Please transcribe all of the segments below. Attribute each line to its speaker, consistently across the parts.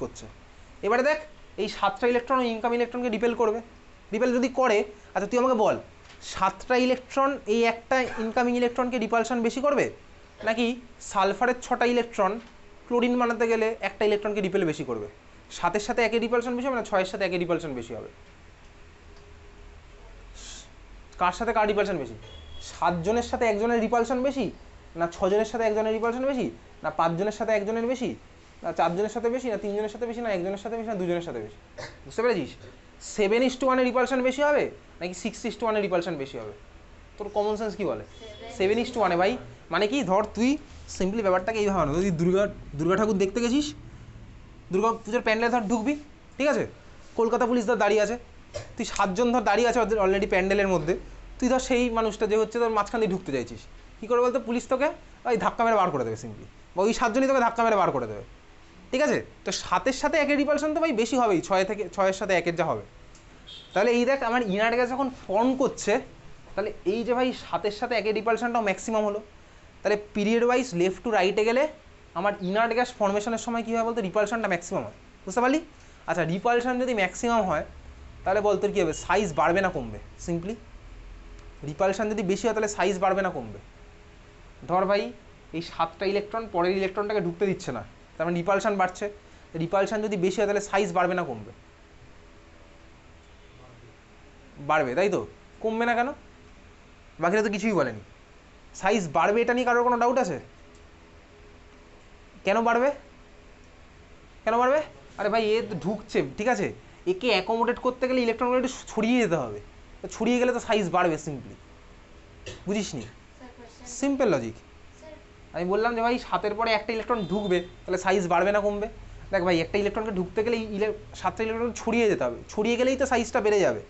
Speaker 1: করছে। এবারে দেখ এই 7টা ইলেকট্রন ইনকাম ইলেকট্রনকে রিপেল করবে। রিপেল যদি করে, আচ্ছা তুই আমাকে বল 7টা ইলেকট্রন এই একটা ইনকামিং ইলেকট্রনকে রিপালশন বেশি করবে, নাকি সালফারের 6টা ইলেকট্রন ক্লোরিন বানাতে গেলে একটা ইলেকট্রনকে রিপেল বেশি করবে? 7-এর সাথে 1-এর রিপালশন বেশি হবে না 6-এর সাথে 1-এর রিপালশন বেশি হবে? কার সাথে কার রিপালশন বেশি? 7 জনের সাথে 1 জনের রিপালশন বেশি, না 6 জনের সাথে 1 জনের রিপালশন বেশি, না 5 জনের সাথে 1 জনের বেশি, না 4 জনের সাথে বেশি, না 3 জনের সাথে বেশি, না 1 জনের সাথে বেশি, না 2 জনের সাথে বেশি? বুঝতে পেরেছিস? 7:1 এর রিপালশন বেশি হবে নাকি 6:1 এর রিপালশন বেশি হবে? তোর কমন সেন্স কি বলে? 7:1 ভাই। মানে কি, ধর তুই সিম্পলি ব্যাপারটাকে এইভাবে না, তুই দুর্গা ঠাকুর দেখতে গেছিস, দুর্গা পুজোর প্যান্ডেলে ধর ঢুকবি, ঠিক আছে, কলকাতা পুলিশ ধর দাঁড়িয়ে আছে, তুই 7 জন ধর দাঁড়িয়ে আছে ওদের অলরেডি প্যান্ডেলের মধ্যে, তুই ধর সেই মানুষটা যে হচ্ছে তোর মাঝখান দিয়ে ঢুকতে চাইছিস, কী করে বলতো? পুলিশ তোকে ওই ধাক্কা মেরে বার করে দেবে সিম্পলি, বা ওই 7 জনই তোকে ধাক্কা মেরে বার করে দেবে, ঠিক আছে? তো 7-এর সাথে 1-এর রিপালশন তো ভাই বেশি হবেই, 6-এর সাথে 1-এর যা হবে। তাহলে এই দেখ আমার ইনার গ্যাস যখন ফর্ম করছে, তাহলে এই যে ভাই 7-এর সাথে 1-এর রিপালশনটাও ম্যাক্সিমাম হলো, তাহলে পিরিয়ড ওয়াইজ লেফট টু রাইটে গেলে আমার ইনার্ট গ্যাস ফর্মেশনের সময় কী হয় বলতে? রিপালশনটা ম্যাক্সিমাম হয়, বুঝতে পারলি? আচ্ছা রিপালশন যদি ম্যাক্সিমাম হয় তাহলে বল তোর কী হবে? সাইজ বাড়বে না কমবে? সিম্পলি রিপালশন যদি বেশি হয় তাহলে সাইজ বাড়বে না কমবে? ধর ভাই এই 7টা ইলেকট্রন পরের ইলেকট্রনটাকে ঢুকতে দিচ্ছে না, তার মানে রিপালশন বাড়ছে। রিপালশন যদি বেশি হয় তাহলে সাইজ বাড়বে না কমবে? বাড়বে, তাই তো? কমবে না কেন? বাকিরা তো কিছুই বলেনি। সাইজ বাড়বে এটা নিয়ে কারোর কোনো ডাউট আছে? কেন বাড়বে? কেন বাড়বে? আরে ভাই এ তো ঢুকছে, ঠিক আছে, একে অ্যাকোমোডেট করতে গেলে ইলেকট্রনগুলো একটু ছড়িয়ে যেতে হবে, তো ছড়িয়ে গেলে তো সাইজ বাড়বে সিম্পলি, বুঝিস নি? Simple logic. আমি বললাম যে ভাই 7-এর পরে একটা ইলেকট্রন ঢুকবে, তাহলে সাইজ বাড়বে না কমবে? দেখ ভাই একটা ইলেকট্রনকে ঢুকতে গেলে 7টা ইলেকট্রন ছড়িয়ে যেতে হবে, ছড়িয়ে গেলেই তো সাইজটা বেড়ে যাবে।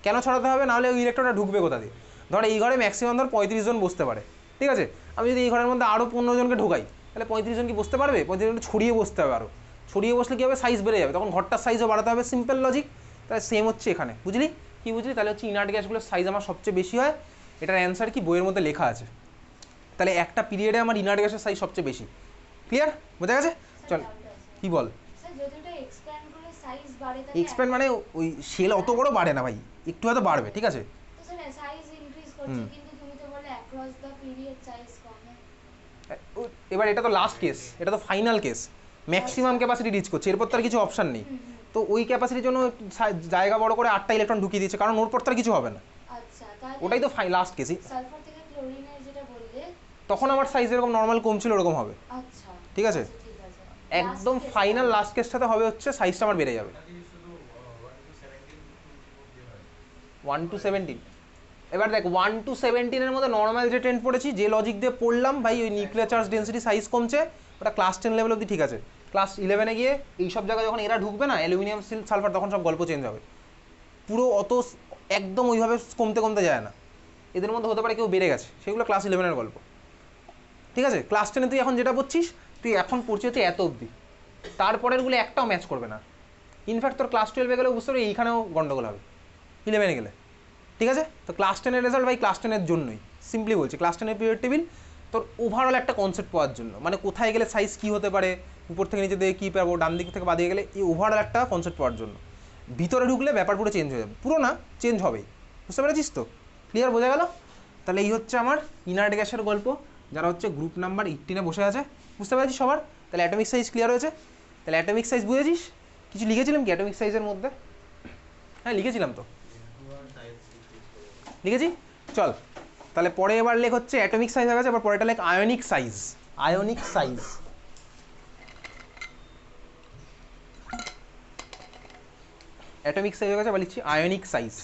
Speaker 1: কেন ছড়াতে হবে? নাহলে ওই ইলেকট্রনটা ঢুকবে কোথা দিয়ে? ধর এই ঘরে ম্যাক্সিমাম ধর 35 জন বসতে পারে, ঠিক আছে, আমি যদি এই ঘরের মধ্যে আরও 15 জনকে ঢোকাই, তাহলে 35 জন কি বসতে পারবে? 35 জন ছড়িয়ে বসতে হবে, আরও ছড়িয়ে বসলে কী হবে? সাইজ বেড়ে যাবে, তখন ঘরটার সাইজও বাড়াতে হবে। Simple logic. তাহলে সেম হচ্ছে এখানে, বুঝলি? কি বুঝলি? তাহলে হচ্ছে ইনার্ট গ্যাসগুলোর সাইজ আমার সবচেয়ে বেশি হয়, এটার অ্যান্সার কি বইয়ের মধ্যে লেখা আছে। তাহলে একটা পিরিয়ডে আমার ইনার্ট গ্যাসের সাইজ সবচেয়ে বেশি। ক্লিয়ার? বোঝা গেছে? চল কি বল? এক্সপ্যান্ড মানে ওই সেল অত বড় বাড়ে না ভাই, একটু হয়তো বাড়বে, ঠিক আছে। এবার এটা তো লাস্ট কেস, এটা তো final case, maximum capacity reach করছে, এরপর তার কিছু অপশান নেই। তো ওই ক্যাপাসিটির জন্য জায়গা বড় করে 8টা ইলেকট্রন ঢুকিয়ে দিচ্ছে, কারণ ওর পর তার কিছু হবে না। ওটাই তো লাস্ট কেসই। তখন আমার সাইজ এরকম নর্মাল কম ছিল ওরকম হবে, ঠিক আছে। একদম ফাইনাল লাস্ট কেসটাতে হবে হচ্ছে সাইজটা আমার বেড়ে যাবে 1 to 17। এবার দেখ 1 to 17-এর মধ্যে নর্মাল যে ট্রেন্ড পড়েছি, যে লজিক দিয়ে পড়লাম ভাই, ওই নিউক্লিয়ার চার্জ ডেন্সিটি সাইজ কমছে, ওটা ক্লাস 10 লেভেল অবধি ঠিক আছে। ক্লাস 11-এ গিয়ে এই সব জায়গায় যখন এরা ঢুকবে না, অ্যালুমিনিয়াম স্টিল সালফার, তখন সব গল্প চেঞ্জ হবে পুরো। অত একদম ওইভাবে কমতে কমতে যায় না, এদের মধ্যে হতে পারে কেউ বেড়ে গেছে, সেগুলো ক্লাস 11-এর গল্প, ঠিক আছে। ক্লাস 10-এ তুই এখন যেটা পড়ছিস, তুই এখন পড়ছি হচ্ছে এত অবধি, তারপরেরগুলো একটাও ম্যাচ করবে না। ইনফ্যাক্ট তোর ক্লাস 12-এ গেলেও বুঝতে পারবি এইখানেও গন্ডগোল হবে 11-এ গেলে, ঠিক আছে। তো ক্লাস 10-এর রেজাল্ট ভাই ক্লাস 10-এর জন্যই, সিম্পলি বলছি, ক্লাস 10-এর পিরিয়ড টেবিল তোর ওভারঅল একটা কনসেপ্ট পাওয়ার জন্য, মানে কোথায় গেলে সাইজ কী হতে পারে, উপর থেকে নিচে দিয়ে কী পাবো, ডান দিক থেকে বাদিকে গেলে, এই ওভারঅল একটা কনসেপ্ট পাওয়ার জন্য। ভিতরে ঢুকলে ব্যাপার পুরো চেঞ্জ হয়ে যাবে, পুরো না চেঞ্জ হবেই, বুঝতে পেরেছিস তো? ক্লিয়ার? বোঝা গেল? তাহলে এই হচ্ছে আমার ইনার্ট গ্যাসের গল্প, যারা হচ্ছে গ্রুপ নাম্বার 18-এ বসে আছে, বুঝতে পেরেছিস সবার? তাহলে অ্যাটমিক সাইজ ক্লিয়ার হয়েছে। তাহলে অ্যাটমিক সাইজ বুঝেছিস? কিছু লিখেছিলাম কি অ্যাটমিক সাইজের মধ্যে? হ্যাঁ লিখেছিলাম তো, লিখেছি। চল তাহলে পরে এবার লেখ হচ্ছে অ্যাটমিক সাইজ হয়ে গেছে, এবার পরেটা লেখ ionic size. Ionic size, atomic size হয়ে গেছে, আবার লিখছি আয়নিক সাইজ,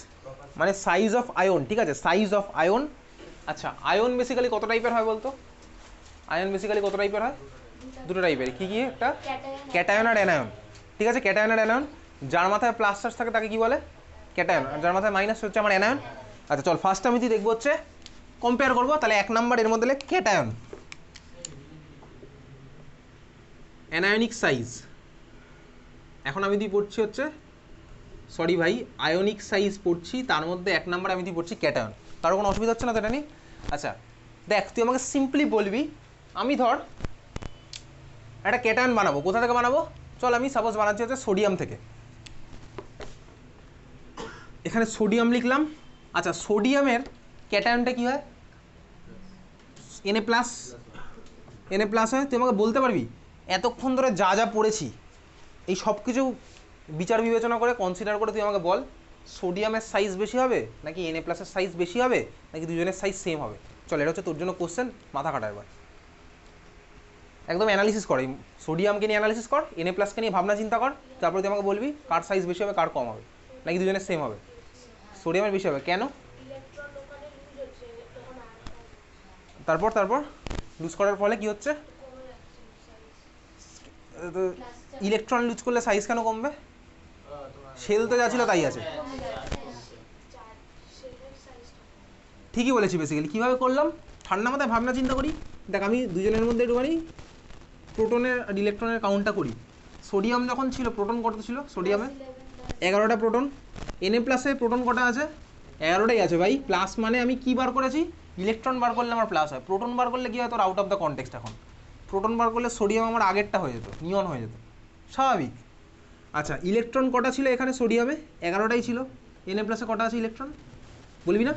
Speaker 1: মানে সাইজ অফ আয়ন, ঠিক আছে, সাইজ অফ আয়ন। আচ্ছা আয়ন বেসিক্যালি কত টাইপের হয় বলতো? আয়ন বেসিক্যালি কত টাইপের হয়? দুটো টাইপের। কী কী? একটা ক্যাটায়ন আর অ্যানায়ন, ঠিক আছে, ক্যাটায়ন আর অ্যানায়ন। যার মাথায় প্লাস চার্জ থাকে তাকে কি বলে? ক্যাটায়ন, আর যার মাথায় মাইনাস হচ্ছে আমার অ্যানায়ন। আচ্ছা চল ফার্স্ট আমি দেখবো হচ্ছে কম্পেয়ার করবো, তাহলে 1 নাম্বার এর মধ্যে ক্যাটায়ন, অ্যানায়নিক সাইজ। এখন আমি তুই পড়ছি হচ্ছে, সরি ভাই, আয়নিক সাইজ পড়ছি, তার মধ্যে 1 নাম্বার আমি তুই পড়ছি ক্যাটায়ন। কারো কোনো অসুবিধা হচ্ছে না তো এটা নিয়ে? আচ্ছা দেখ তুই আমাকে সিম্পলি বলবি, আমি ধর একটা ক্যাটায়ন বানাবো, কোথা থেকে বানাবো? চল আমি সাপোজ বানাচ্ছি হচ্ছে সোডিয়াম থেকে, এখানে সোডিয়াম লিখলাম। আচ্ছা সোডিয়ামের ক্যাটায়নটা কি হয়? Na প্লাস, Na প্লাস হয়। তুই আমাকে বলতে পারবি এতক্ষণ ধরে যা যা পড়েছি এই সব কিছু বিচার বিবেচনা করে কনসিডার করে তুই আমাকে বল সোডিয়ামের সাইজ বেশি হবে নাকি Na প্লাসের সাইজ বেশি হবে নাকি দুজনের সাইজ সেম হবে? চল এটা হচ্ছে তোর জন্য কোশ্চেন, মাথা কাটা এবার, একদম অ্যানালিসিস কর, এই সোডিয়ামকে নিয়ে অ্যানালিসিস কর, Na প্লাসকে নিয়ে ভাবনা চিন্তা কর, তারপরে তুই আমাকে বলবি কার সাইজ বেশি হবে কার কম হবে, নাকি দুজনের সেম হবে? সোডিয়ামের বেশি হবে, কেন? তারপর তারপর লুজ করার ফলে কি হচ্ছে? ইলেকট্রন লুজ করলে সাইজ কেন কমবে? শেল তো যা ছিল তাই আছে। ঠিকই বলেছি, বেসিক্যালি কীভাবে করলাম ঠান্ডা মাথায় ভাবনা চিন্তা করি। দেখ আমি দুজনের মধ্যে একটুখানি প্রোটনের আর ইলেকট্রনের কাউন্টটা করি। সোডিয়াম যখন ছিল প্রোটন কত ছিল সোডিয়ামে? 11টা প্রোটন। Na প্লাসে প্রোটন কটা আছে? 11টাই আছে ভাই। প্লাস মানে আমি কি বার করেছি? ইলেকট্রন বার করলে আমার প্লাস হয়, প্রোটন বার করলে কি হয় তোর আউট অফ দ্য কনটেক্সট। এখন প্রোটন বার করলে সোডিয়াম আমার আগেরটা হয়ে যেত, নিয়ন হয়ে যেত, স্বাভাবিক। আচ্ছা ইলেকট্রন কটা ছিল এখানে সোডিয়ামে? 11টাই ছিল। Na প্লাসে কটা আছে ইলেকট্রন বলবি না?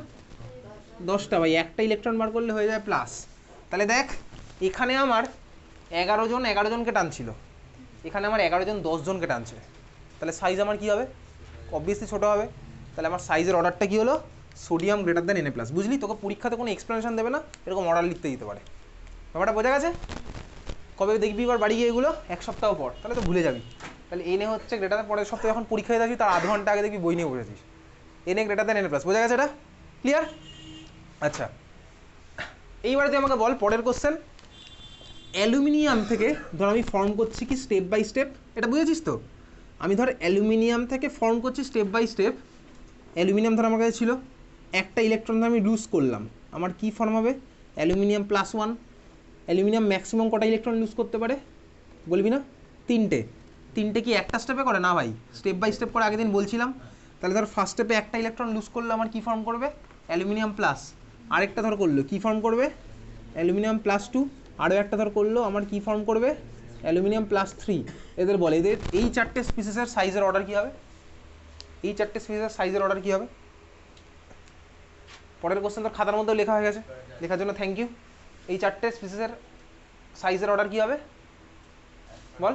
Speaker 1: 10টা ভাই, একটা ইলেকট্রন বার করলে হয়ে যায় প্লাস। তাহলে দেখ এখানে আমার 11 জনকে টানছিল, এখানে আমার 11 জন 10 জনকে টানছে, তাহলে সাইজ আমার কি হবে? অবভিয়াসলি ছোটো হবে। তাহলে আমার সাইজের অর্ডারটা কি হলো? Sodium greater than Na plus. বুঝলি? তোকে পরীক্ষাতে কোনো এক্সপ্লেনেশন দেবে না, এরকম অর্ডার লিখতে দিতে পারে। ব্যাপারটা বোঝা গেছে? কবে দেখবি এবার বাড়ি গিয়ে এগুলো? 1 সপ্তাহ পর, তাহলে তো ভুলে যাবি। তাহলে Na হচ্ছে গ্রেটার দ্যান, পরের সপ্তাহে যখন পরীক্ষায় যাবি তার আধ ঘন্টা আগে দেখবি বই নিয়ে বসেছিস, Na greater than Na plus. বোঝা গেছে এটা? ক্লিয়ার? আচ্ছা এইবারে তুই আমাকে বল পরের কোশ্চেন, অ্যালুমিনিয়াম থেকে ধর আমি ফর্ম করছি কি স্টেপ বাই স্টেপ, এটা বুঝেছিস তো? আমি ধর অ্যালুমিনিয়াম থেকে ফর্ম করছি স্টেপ বাই স্টেপ। অ্যালুমিনিয়াম ধর আমার কাছে ছিল, একটা ইলেকট্রন আমি লুজ করলাম, আমার কি ফর্ম হবে? Aluminium plus 1। অ্যালুমিনিয়াম ম্যাক্সিমাম কটা ইলেকট্রন লুজ করতে পারে বলবি না? 3টে। 3টে কি একটা স্টেপে করে? না ভাই, স্টেপ বাই স্টেপ করে, আগের দিন বলছিলাম। তাহলে ধর ফার্স্ট স্টেপে একটা ইলেকট্রন লুজ করলে আমার কি ফর্ম করবে? Aluminium plus. আরেকটা ধর করলো কি ফর্ম করবে? Aluminium plus 2। আরও একটা ধর করলো আমার কি ফর্ম করবে? Aluminium plus 3। এদের বলে এদের এই 4টে স্পিসিসের সাইজের অর্ডার কী হবে? এই 4টে স্পিসিসের সাইজের অর্ডার কী হবে? পরের কোশ্চেন তোর খাতার মধ্যেও লেখা হয়ে গেছে, লেখার জন্য থ্যাংক ইউ। এই 4টে স্পিসিসের সাইজের অর্ডার কী হবে বল?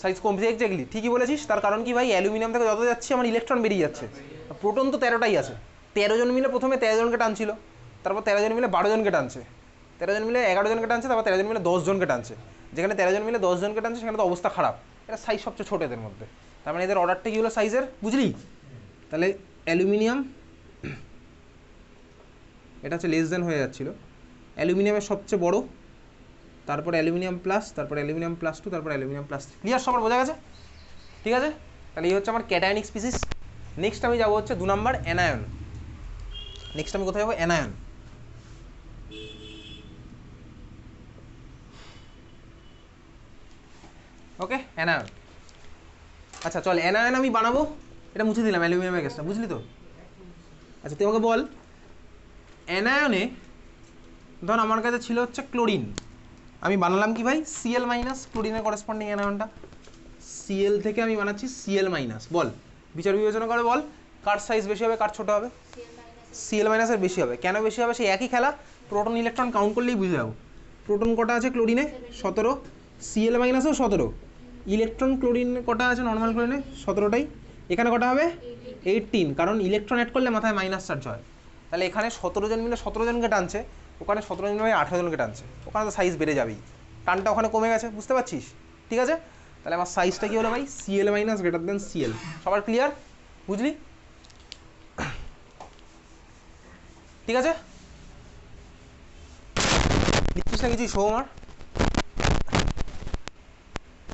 Speaker 1: সাইজ কমছে, এক্স্যাক্টলি ঠিকই বলেছিস। তার কারণ কি ভাই, অ্যালুমিনিয়াম থেকে যত যাচ্ছে আমার ইলেকট্রন বেরিয়ে যাচ্ছে, প্রোটন তো 13টাই আছে। 13 জন মিলে প্রথমে 13 জনকে টানছিল, তারপর 13 জন মিলে 12 জনকে টানছে, 13 জন মিলে 11 জনকে টানছে, তারপর 13 জন মিলে 10 জনকে টানছে। যেখানে 13 জন মিলে 10 জনকে টানছে সেখানে তো অবস্থা খারাপ। এটা সাইজ সবচেয়ে ছোটো এদের মধ্যে, তার মানে এদের অর্ডারটা কী হলো সাইজের, বুঝলি? তাহলে অ্যালুমিনিয়াম এটা হচ্ছে লেস দেন হয়ে যাচ্ছিলো, অ্যালুমিনিয়ামের সবচেয়ে বড়, তারপরে অ্যালুমিনিয়াম প্লাস, তারপরে অ্যালুমিনিয়াম প্লাস 2, তারপরে অ্যালুমিনিয়াম প্লাস 3। ক্লিয়ার? সবার বোঝা গেছে? ঠিক আছে, তাহলে এই হচ্ছে আমার ক্যাটায়নিক স্পিসিস। নেক্সট আমি যাবো হচ্ছে 2 নম্বর অ্যানায়ন। নেক্সট আমি কোথায় যাবো? অ্যানায়ন। ওকে অ্যানায়ন। আচ্ছা চল অ্যানায়ন আমি বানাবো, এটা মুছে দিলাম অ্যালুমিনিয়ামের গ্যাসটা, বুঝলি তো? আচ্ছা তুই আমাকে বল অ্যানায়নে ধর আমার কাছে ছিল হচ্ছে ক্লোরিন, আমি বানালাম কি ভাই? Cl মাইনাস, ক্লোরিনের করেসপন্ডিং অ্যানায়নটা। Cl থেকে আমি বানাচ্ছি Cl মাইনাস। বল বিচার বিবেচনা করে বল কার সাইজ বেশি হবে কার ছোট হবে? Cl মাইনাসের বেশি হবে। কেন বেশি হবে? সেই একই খেলা, প্রোটন ইলেকট্রন কাউন্ট করলেই বুঝে যাবো। প্রোটন কটা আছে ক্লোরিনে? 17। Cl মাইনাসেও 17। ইলেকট্রন ক্লোরিন কটা আছে নর্মাল ক্লোরিনে? 17টাই। এখানে কটা হবে? 18, কারণ ইলেকট্রন অ্যাড করলে মাথায় মাইনাস চার্জ হয়। তাহলে এখানে 17 জন মিলে 17 জনকে টানছে, ওখানে 17 জন মিলে 18 জনকে টানছে, ওখানে তো সাইজ বেড়ে যাবেই, টানটা ওখানে কমে গেছে, বুঝতে পারছিস? ঠিক আছে, তাহলে আমার সাইজটা কী হলো ভাই? Cl minus greater than Cl। সবার ক্লিয়ার? বুঝলি? ঠিক আছে, লিখছিস না কিছুই শো আমার?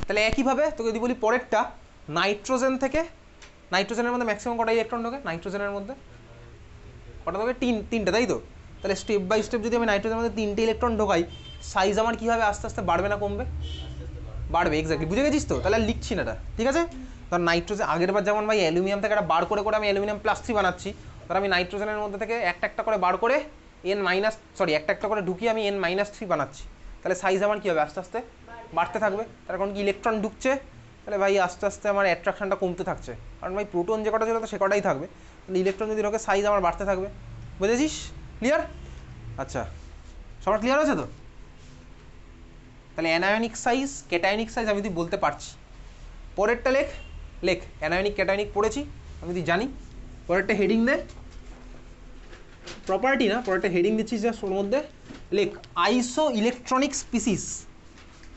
Speaker 1: তাহলে একইভাবে তোকে যদি বলি পরেরটা, নাইট্রোজেন থেকে, নাইট্রোজেনের মধ্যে ম্যাক্সিমাম কটা ইলেকট্রন ঢোকে? নাইট্রোজেনের মধ্যে কটা ঢোকে? তিনটে, তাই তো? তাহলে স্টেপ বাই স্টেপ যদি আমি নাইট্রোজেনের মধ্যে 3টে ইলেকট্রন ঢোকাই, সাইজ আমার কী হবে? আস্তে আস্তে বাড়বে না কমবে? বাড়বে, এক্স্যাক্টলি বুঝে গেছিস তো? তাহলে লিখছি না এটা, ঠিক আছে? ধর নাইট্রোজেন আগের বার যেমন ভাই অ্যালুমিনিয়াম থেকে একটা বার করে করে আমি অ্যালুমিনিয়াম প্লাস 3 বানাচ্ছি, ধর আমি নাইট্রোজেনের মধ্যে থেকে একটা একটা করে বার করে একটা একটা করে ঢুকিয়ে আমি N-3 বানাচ্ছি, তাহলে সাইজ আমার কী হবে? আস্তে আস্তে বাড়তে থাকবে, তার কারণ কি ইলেকট্রন ঢুকছে, তাহলে ভাই আস্তে আস্তে আমার অ্যাট্রাকশনটা কমতে থাকছে, কারণ ভাই প্রোটন যে কটা ছিল তো সে কটাই থাকবে, ইলেকট্রন যদি ঢোকে সাইজ আমার বাড়তে থাকবে। বুঝেছিস? ক্লিয়ার? আচ্ছা, সবার ক্লিয়ার আছে তো? তাহলে অ্যানায়নিক সাইজ, ক্যাটায়নিক সাইজ আমি তুই বলতে পারছি। পরেরটা লেখ, লেখ অ্যানায়নিক ক্যাটায়নিক পড়েছি আমি তুই জানি। পরেরটা হেডিং দে, প্রপার্টি না, পরেরটা হেডিং দিচ্ছিস জাস্ট ওর মধ্যে লেখ আইসো ইলেকট্রনিক স্পিসিস।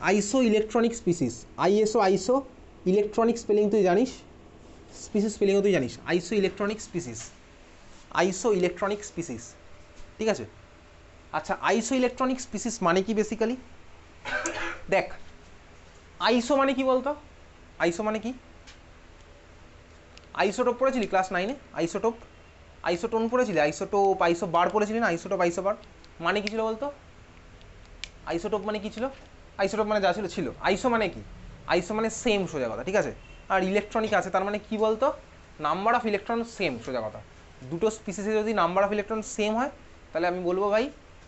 Speaker 1: আইসো ইলেকট্রনিক স্পিসিস, আইএসও আইসো, ইলেকট্রনিক স্পেলিং তুই জানিস, স্পিসিস স্পেলিংও তুই জানিস, আইসো ইলেকট্রনিক স্পিসিস, আইসো ইলেকট্রনিক স্পিসিস, ঠিক আছে? আচ্ছা, আইসো ইলেকট্রনিক স্পিসিস মানে কি বেসিক্যালি? দেখ, আইসো মানে কি বলতো? আইসো মানে কি? আইসোটোপ পড়েছিলি ক্লাস 9-এ? আইসোটোপ, আইসোটোন পড়েছিলি, আইসোটোপ, আইসো বার পড়েছিলি না? আইসোটোপ, আইসো বার মানে কি ছিল বলতো? আইসোটোপ মানে কি ছিল? আইসোটোপ মানে যা ছিল ছিল। আইসো মানে কি? আইসো মানে সেম, সোজা কথা, ঠিক আছে? আর ইলেকট্রনিক আছে, তার মানে কি বলতো? নাম্বার অফ ইলেকট্রন সেম, সোজা কথা। দুটো স্পিসিসে যদি নাম্বার অফ ইলেকট্রন সেম হয় তাহলে আমি বলবো ভাই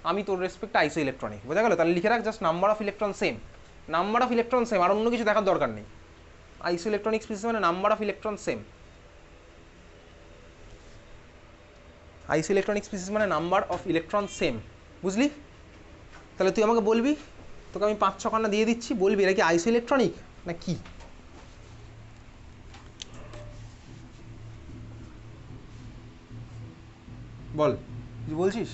Speaker 1: আমি তোর রেসপেক্ট আইসো ইলেকট্রনিক। বোঝা গেল? তাহলে লিখে রাখ just number of electron same, number of electron same, আর অন্য কিছু দেখার দরকার নেই। আইসো ইলেকট্রনিক স্পিসিস মানে number of electron same. Iso electronic species মানে নাম্বার অফ ইলেকট্রন সেম, বুঝলি? তাহলে তুই আমাকে বলবি, তোকে আমি 5-6 খানা দিয়ে দিচ্ছি, বলবি এটা কি আইসো ইলেকট্রনিক না কি? বল, তুই বলছিস?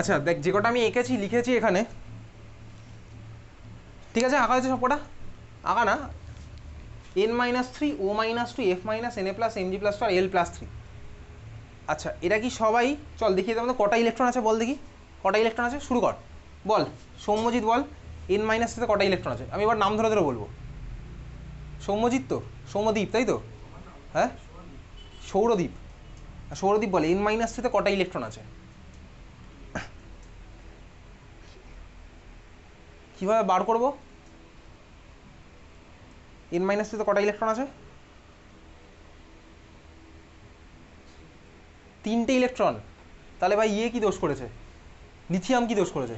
Speaker 1: আচ্ছা দেখ, যে কটা আমি এঁকেছি লিখেছি এখানে, ঠিক আছে? আঁকা হয়েছে সব কটা? আঁকা না, n-3 O-2 F- Na plus Mg plus 2 আর L+3। আচ্ছা, এরা কি সবাই, চল দেখিয়ে দেবো কটা ইলেকট্রন আছে, বল দেখি কটা ইলেকট্রন আছে, শুরু কর, বল সৌম্যজিৎ বল n-3 কটা ইলেকট্রন আছে? আমি এবার নাম ধরে ধরে বলবো। সৌম্যজিৎ তো, সৌম্যদীপ তাই তো? হ্যাঁ, সৌরদীপ, সৌরদীপ বলে n-3 কটা ইলেকট্রন আছে? কীভাবে বার করবো n-3 কটা ইলেকট্রন আছে? 3টে ইলেকট্রন। তাহলে ভাই ইয়ে কি দোষ করেছে, লিথিয়াম কি দোষ করেছে?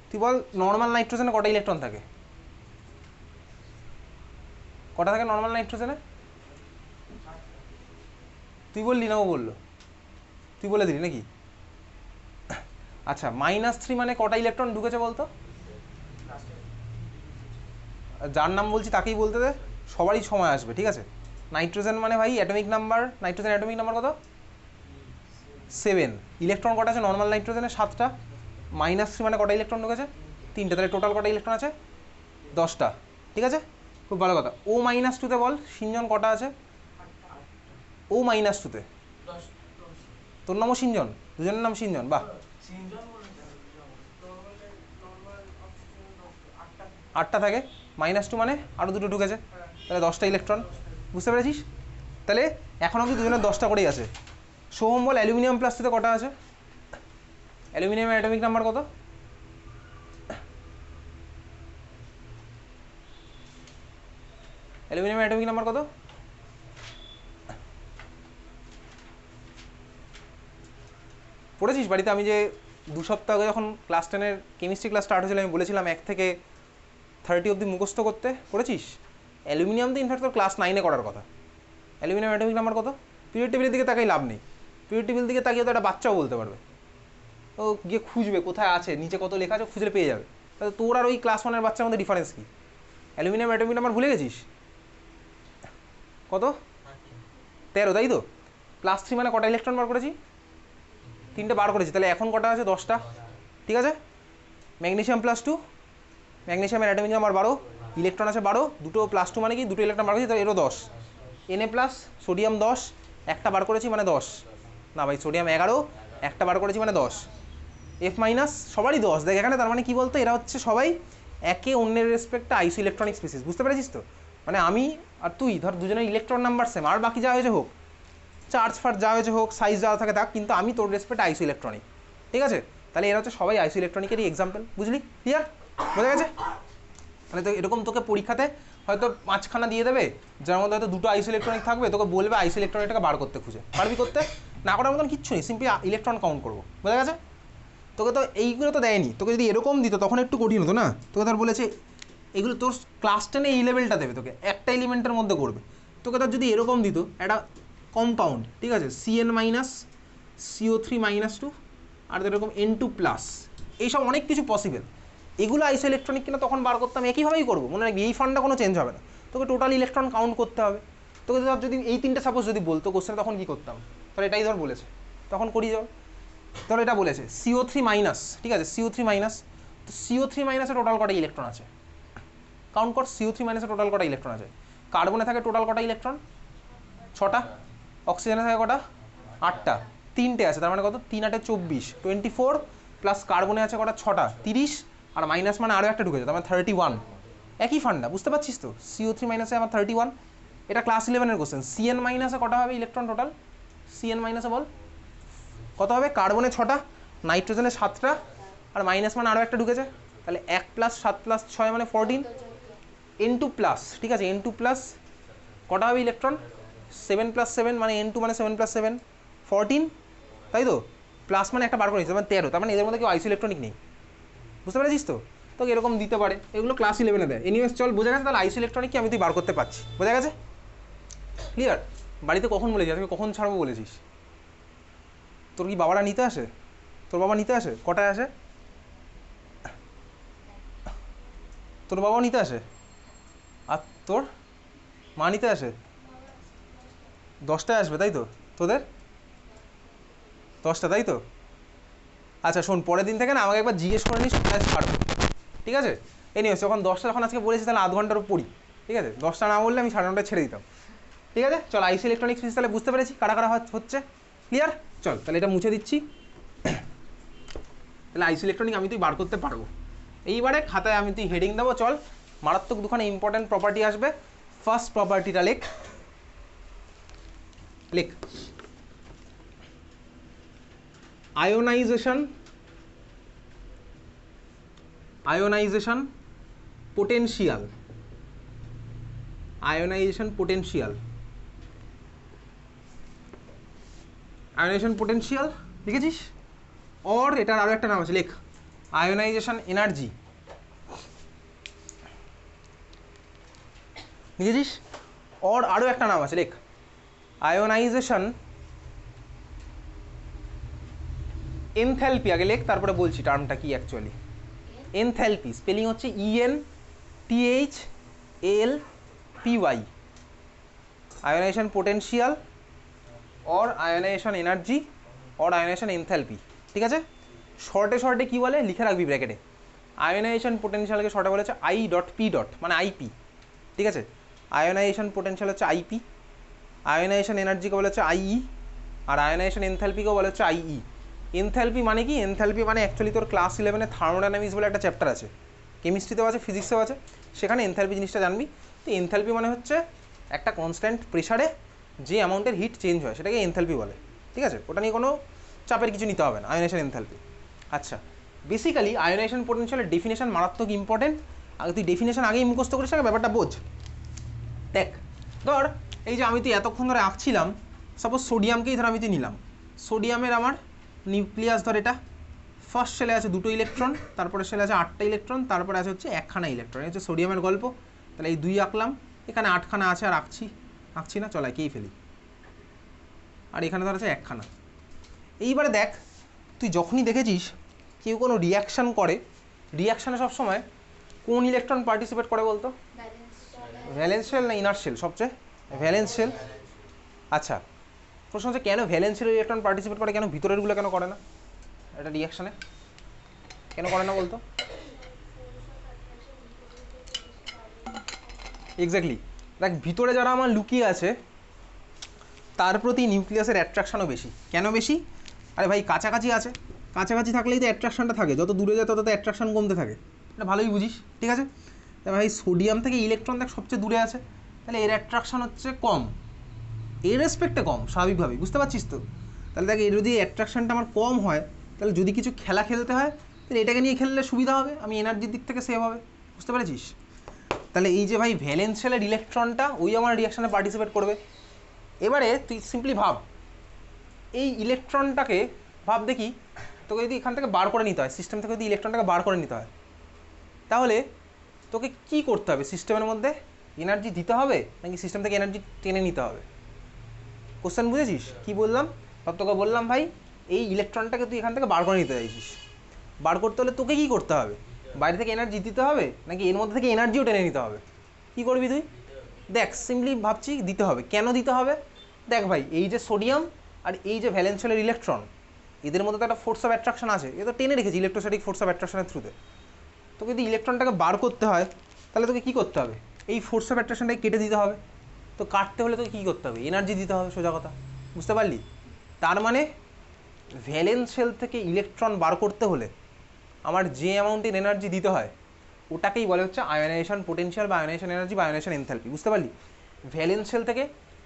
Speaker 1: তুই বল নর্মাল নাইট্রোজেনে কটা ইলেকট্রন থাকে? কটা থাকে নর্মাল নাইট্রোজেনে? তুই বললি না ও বললো? তুই বলে দিলি নাকি? আচ্ছা, -3 মানে কটা ইলেকট্রন ঢুকেছে বলতো? যার নাম বলছি তাকেই বলতে দে, সবারই সময় আসবে, ঠিক আছে? নাইট্রোজেন মানে ভাই atomic number, nitrogen atomic number কত? 7। ইলেকট্রন কটা আছে নর্মাল নাইট্রোজেনে? 7টা। -3 মানে কটা ইলেকট্রন ঢুকেছে? 3টে। তাহলে টোটাল কটা ইলেকট্রন আছে? 10টা, ঠিক আছে? খুব ভালো কথা। O-2 বল সিঞ্জন কটা আছে? O-2 তোর নামও সিঞ্জন, দুজনের নাম সিঞ্জন, বাহ। 8টা থাকে, -2 মানে আরও দুটো ঢুকেছে, তাহলে 10টা ইলেকট্রন। বুঝতে পেরেছিস? তাহলে এখন অবধি দুজনের 10টা করেই আছে। সোহম বল অ্যালুমিনিয়াম প্লাস্টিতে কটা আছে? অ্যালুমিনিয়ামের অ্যাটমিক নাম্বার কত? অ্যালুমিনিয়ামের অ্যাটমিক নাম্বার কত? পড়েছিস বাড়িতে? আমি যে 2 সপ্তাহ আগে যখন ক্লাস 10-এর কেমিস্ট্রি ক্লাস স্টার্ট হয়েছিল আমি বলেছিলাম 1 থেকে 30 অবধি মুখস্থ করতে, পড়েছিস? অ্যালুমিনিয়াম তো ইনফ্যাক্ট তোর ক্লাস 9-এ করার কথা। অ্যালুমিনিয়াম অ্যাটমিক নাম্বার কত? পিরিয়ড টেবিলের দিকে তাকাই লাভ নেই, পিরিয়ড টেবিল দিকে তাকিয়ে তো একটা বাচ্চাও বলতে পারবে, ও গিয়ে খুঁজবে কোথায় আছে, নিচে কত লেখা আছে খুঁজলে পেয়ে যাবে। তাহলে তোর আর ওই ক্লাস 1-এর বাচ্চার মধ্যে ডিফারেন্স কী? অ্যালুমিনিয়াম অ্যাটমিক নাম্বার ভুলে গেছিস? কত? 13, তাই তো? +3 মানে কটা ইলেকট্রন বার করেছি? 3টে বার করেছি, তাহলে এখন কটা আছে? 10টা, ঠিক আছে? ম্যাগনেসিয়াম +2, ম্যাগনেসিয়ামের অ্যাটমিক নাম্বার 12, ইলেকট্রন আছে 12, দুটো +2 মানে কি দুটো ইলেকট্রন বার করেছি, তাহলে এরও 10। Na+, সোডিয়াম 10, একটা বার করেছি মানে 10, না ভাই সোডিয়াম 11, একটা বার করেছি মানে 10। F- সবারই 10। দেখ এখানে তার মানে কি বলতো, এরা হচ্ছে সবাই একে অন্যের রেসপেক্টে আইসো ইলেকট্রনিক স্পিসিস। বুঝতে পেরেছিস তো? মানে আমি আর তুই ধর দুজনের ইলেকট্রন নাম্বার সেম, আর বাকি যা হয়েছে হোক, চার্জ ফার্জ যা হয়েছে হোক, সাইজ যা থাকে থাক, কিন্তু আমি তোর রেসপেক্টে আইসো ইলেকট্রনিক, ঠিক আছে? তাহলে এরা হচ্ছে সবাই আইসো ইলেকট্রনিকেরই এক্সাম্পল, বুঝলি? ক্লিয়ার? বোঝা গেছে? তাহলে তো এরকম তোকে পরীক্ষাতে হয়তো 5খানা দিয়ে দেবে, যার মধ্যে হয়তো 2টো আইসো ইলেকট্রনিক থাকবে, তোকে বলবে আইসো ইলেকট্রনিকটাকে বার করতে, খুঁজে পারবি করতে? না করার মতন কিচ্ছু নেই, সিম্পলি ইলেকট্রন কাউন্ট করবো। বোঝা গেছে? তোকে তো এইগুলো তো দেয়নি, তোকে যদি এরকম দিত তখন একটু কঠিন হতো না? তোকে ধর বলেছে এগুলো তোর ক্লাস 10-এ এই লেভেলটা দেবে, তোকে একটা এলিমেন্টের মধ্যে করবে। তোকে তার যদি এরকম দিত একটা কম্পাউন্ড, ঠিক আছে, CN মাইনাস CO3 মাইনাস 2 আর এরকম N2+, এইসব অনেক কিছু পসিবল, এগুলো আইসো ইলেকট্রনিক কিনা তখন বার করতাম, একইভাবেই করবো, মনে রাখবি এই ফান্ডটা কোনো চেঞ্জ হবে না। তোকে টোটাল ইলেকট্রন কাউন্ট করতে হবে। তোকে ধর যদি এই 3টে সাপোজ যদি বলতো কোশ্চেন, তখন কী করতাম? তাহলে এটাই ধর বলেছে, তখন করি যাও। ধর এটা বলেছে CO3 মাইনাস, ঠিক আছে, CO3 মাইনাস, তো CO3 মাইনাসে টোটাল কটা ইলেকট্রন আছে? কাউন্ট কর, CO3 মাইনাসে টোটাল কটা ইলেকট্রন আছে? কার্বনে থাকে টোটাল কটা ইলেকট্রন? 6টা। অক্সিজেনে থাকে কটা? 8টা। 3টে আছে, তার মানে কত? 3 8 24, 24 প্লাস কার্বনে আছে কটা? 6টা, 30, আর মাইনাস মানে আরও একটা ঢুকেছে, তার মানে 31। একই ফান্ডা, বুঝতে পারছিস তো? CO3 মাইনাসে আমার 31, এটা ক্লাস 11-এর কোশ্চেন। CN মাইনাসে কটা হবে ইলেকট্রন টোটাল? CN মাইনাসে বল কত হবে? কার্বনে 6টা, নাইট্রোজেনে 7টা, আর মাইনাস মানে আরও একটা ঢুকেছে, তাহলে 1 + 7 + 6 মানে 14। N2+, ঠিক আছে, N2+ কটা হবে ইলেকট্রন? 7 + 7 মানে N2 মানে 7 + 7 14, তাই তো? প্লাস মানে একটা বার করে নিচ্ছে, মানে 13, তার মানে এদের মধ্যে কেউ আইসো ইলেকট্রনিক নেই। বুঝতে পেরেছিস তো? তোকে এরকম দিতে পারে, এগুলো ক্লাস 11-এ দেয়। এনিওয়েজ চল, বোঝা গেছে? তাহলে আইসো ইলেকট্রনিক কি আমি তুই বার করতে পারছি, বোঝা গেছে? ক্লিয়ার? বাড়িতে কখন বলেছিস? আমি কখন ছাড়বো বলেছিস? তোর কি বাবারা নিতে আসে? তোর বাবা নিতে আসে? কটায় আসে? তোর বাবাও নিতে আসে? আর তোর মা নিতে আসে? 10টায় আসবে, তাই তো? তোদের 10টা, তাই তো? আচ্ছা শোন, পরের দিন থেকে না আমাকে একবার জিজ্ঞেস করে নিস কোথায় ছাড়বো, ঠিক আছে? এনিওয়েজ যখন 10টা যখন আজকে বলেছি, তাহলে আধ ঘন্টারও পড়ি, ঠিক আছে? 10টা না বললে আমি 9:30টায় ছেড়ে দিতাম, ঠিক আছে? চল, আইসো ইলেকট্রনিক্স ফিজিক্স তাহলে বুঝতে পেরেছি কারা কারা হচ্ছে, ক্লিয়ার? চল তাহলে এটা মুছে দিচ্ছি। তাহলে আইসো ইলেকট্রনিক আমি তুই বার করতে পারবো। এইবারে খাতায় আমি তুই হেডিং দেবো, চল মারাত্মক দুখানে ইম্পর্টেন্ট প্রপার্টি আসবে। ফার্স্ট প্রপার্টিটা লেখ, লেখ ionization, ionization potential, ionization potential, ionization potential লিখেছিস? অর এটার আরও একটা নাম আছে, লেখ আয়োনাইজেশন এনার্জি, লিখেছিস? অর আরও একটা নাম আছে, লেখ আয়োনাইজেশন এনথ্যালপি। আগে লেখ, তারপরে বলছি টার্মটা কি অ্যাকচুয়ালি। এনথ্যালপি স্পেলিং হচ্ছে ENTHALPY, ionisation potential or ionisation energy or ionisation enthalpy, ঠিক আছে? শর্টে শর্টে কী বলে লিখে রাখবি ব্র্যাকেটে। আয়োনাইজেশন পোটেনশিয়ালকে শর্টে বলেছে I.P. মানে IP, ঠিক আছে? আয়োনাইজেশন পোটেনশিয়াল হচ্ছে IP, আয়োনাইজেশন এনার্জিকে বলা হচ্ছে IE, আর আয়োনাইজেশন এনথ্যালপিকেও বলা হচ্ছে IE। এনথ্যালপি মানে কি? এনথ্যালপি মানে অ্যাকচুয়ালি তোর ক্লাস 11-এ থার্মোডাইনামিক্স বলে একটা চ্যাপ্টার আছে, কেমিস্ট্রিতেও আছে, ফিজিক্সেও আছে, সেখানে এনথ্যালপি জিনিসটা জানবি। তো এনথ্যালপি মানে হচ্ছে একটা কনস্ট্যান্ট প্রেশারে যে অ্যামাউন্টের হিট চেঞ্জ হয় সেটাকে এনথ্যালপি বলে, ঠিক আছে? ওটা নিয়ে কোনো চাপের কিছু নিতে হবে না, আয়োনাইজেশন এনথ্যালপি। আচ্ছা, বেসিক্যালি আয়োনাইজেশন পোটেনশিয়ালের ডেফিনেশন মারাত্মক ইম্পর্টেন্ট। আগে তুই ডেফিনেশন আগেই মুখস্থ করিস, আগে ব্যাপারটা বোঝ। দেখ, ধর এই যে আমি তুই এতক্ষণ ধরে আঁকছিলাম, সাপোজ সোডিয়ামকেই ধর আমি তুই নিলাম। সোডিয়ামের আমার নিউক্লিয়াস ধর এটা, ফার্স্ট সেলে আছে 2টো ইলেকট্রন, তারপরে সেলে আছে 8টা ইলেকট্রন, তারপরে আছে হচ্ছে 1খানা ইলেকট্রন। এই হচ্ছে সোডিয়ামের গল্প। তাহলে এই 2 আঁকলাম, এখানে 8খানা আছে, আর আঁকছি না, চল একেই ফেলি। আর এখানে ধর আছে 1খানা। এইবারে দেখ, তুই যখনই দেখেছিস কেউ কোনো রিয়াকশান করে, রিয়াকশানে সবসময় কোন ইলেকট্রন পার্টিসিপেট করে বলতো? ভ্যালেন্স শেল না ইনার শেল? সবচেয়ে ভ্যালেন্স শেল। আচ্ছা, প্রশ্ন হচ্ছে কেন ভ্যালেন্স শেল ইলেকট্রন পার্টিসিপেট করে, কেন ভিতরেরগুলো কেন করে না? এটা রিয়াকশানে কেন করে না বলতো? এক্স্যাক্টলি, দেখ ভিতরে যারা আমার লুকিয়ে আছে তার প্রতি নিউক্লিয়াসের অ্যাট্রাকশনও বেশি। কেন বেশি? আরে ভাই কাছাকাছি আছে, কাছাকাছি থাকলেই তো অ্যাট্রাকশনটা থাকে, যত দূরে যায় তত তো অ্যাট্রাকশন কমতে থাকে, এটা ভালোই বুঝিস, ঠিক আছে? তাই ভাই সোডিয়াম থেকে ইলেকট্রন দেখ সবচেয়ে দূরে আছে, তাহলে এর অ্যাট্রাকশন হচ্ছে কম, এর রেসপেক্টে কম স্বাভাবিকভাবেই, বুঝতে পারছিস তো? তাহলে দেখ, এর যদি অ্যাট্রাকশনটা আমার কম হয়, তাহলে যদি কিছু খেলা খেলতে হয় তাহলে এটাকে নিয়ে খেললে সুবিধা হবে, আমি এনার্জির দিক থেকে সেভ হবে, বুঝতে পেরেছিস? তাহলে এই যে ভাই ভ্যালেন্স শেলের ইলেকট্রনটা ওই আমার রিয়াকশানে পার্টিসিপেট করবে। এবারে তুই সিম্পলি ভাব, এই ইলেকট্রনটাকে ভাব দেখি, তোকে যদি এখান থেকে বার করে নিতে হয়, সিস্টেম থেকে যদি ইলেকট্রনটাকে বার করে নিতে হয়, তাহলে তোকে কি করতে হবে? সিস্টেমের মধ্যে এনার্জি দিতে হবে নাকি সিস্টেম থেকে এনার্জি টেনে নিতে হবে? কোশ্চেন বুঝেছিস কি বললাম? সব তোকে বললাম ভাই, এই ইলেকট্রনটাকে তুই এখান থেকে বার করে নিতে চাইছিস, বার করতে হলে তোকে কি করতে হবে? বাইরে থেকে এনার্জি দিতে হবে নাকি এর মধ্যে থেকে এনার্জিও টেনে নিতে হবে? কি করবি তুই? দেখ, সিম্পলি ভাবছি দিতে হবে। কেন দিতে হবে? দেখ ভাই, এই যে সোডিয়াম আর এই যে ভ্যালেন্স শেলের ইলেকট্রন, এদের মধ্যে তো একটা ফোর্স অফ অ্যাট্রাকশন আছে, এ তো টেনে রেখেছি ইলেকট্রোস্ট্যাটিক ফোর্স অফ অ্যাট্রাকশনের থ্রুতে। তোকে যদি ইলেকট্রনটাকে বার করতে হয় তাহলে তোকে কী করতে হবে? এই ফোর্স অফ অ্যাট্রাকশনটাকে কেটে দিতে হবে। তো কাটতে হলে তোকে কী করতে হবে? এনার্জি দিতে হবে, সোজা কথা, বুঝতে পারলি? তার মানে ভ্যালেন্স শেল থেকে ইলেকট্রন বার করতে হলে আমার যে অ্যামাউন্টের এনার্জি দিতে হয় ওটাকেই বলে হচ্ছে আয়োনাইজেশন পোটেনশিয়াল বা আয়োনাইজেশন এনার্জি বা আয়োনাইজেশন এনথালপি, বুঝতে পারলি? ভ্যালেন্স শেল থেকে